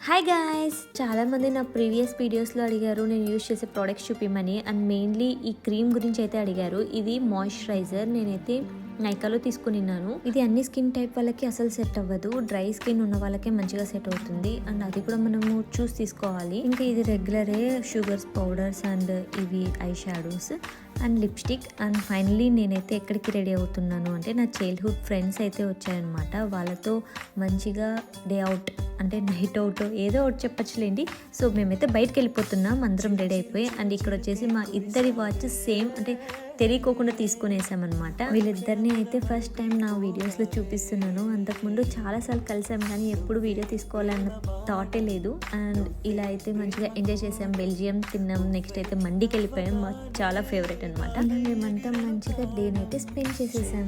Hi guys, చాలామంది నా previous వీడియోస్లో అడిగారు నేను యూజ్ చేసే ప్రోడక్ట్స్ చూపిమని. అండ్ మెయిన్లీ ఈ క్రీమ్ గురించి అయితే అడిగారు. ఇది మాయిశ్చరైజర్, నేనైతే నైకాలో తీసుకున్నాను. ఇది అన్ని స్కిన్ టైప్ వాళ్ళకి అసలు సెట్ అవ్వదు, డ్రై స్కిన్ ఉన్న వాళ్ళకే మంచిగా సెట్ అవుతుంది. అండ్ అది కూడా మనము చూసి తీసుకోవాలి. ఇంకా ఇది రెగ్యులరే షుగర్స్, పౌడర్స్ అండ్ ఇవి I shadows and lipstick. And finally నేనైతే ఎక్కడికి రెడీ అవుతున్నాను అంటే నా చైల్డ్హుడ్ ఫ్రెండ్స్ అయితే వచ్చాయన్నమాట. వాళ్ళతో మంచిగా డే అవుట్ అంటే నైట్ అవుట్ ఏదో ఒకటి చెప్పచ్చులేండి. సో మేమైతే బయటకు వెళ్ళిపోతున్నాం అందరం రెడీ అయిపోయి. అండ్ ఇక్కడ వచ్చేసి మా ఇద్దరి వాచ్ సేమ్ అంటే తెలియకోకుండా తీసుకునేసామన్నమాట. వీళ్ళిద్దరిని అయితే ఫస్ట్ టైం నా వీడియోస్లో చూపిస్తున్నాను. అంతకుముందు చాలాసార్లు కలిసాం కానీ ఎప్పుడు వీడియో తీసుకోవాలన్న థాటే లేదు. అండ్ ఇలా అయితే మంచిగా ఎంజాయ్ చేసాం, బెల్జియం తిన్నాం, నెక్స్ట్ అయితే మండికి వెళ్ళిపోయాం. మాకు చాలా ఫేవరెట్ అనమాట. మేమంతా మంచిగా డేని అయితే స్పెండ్ చేసేసాం.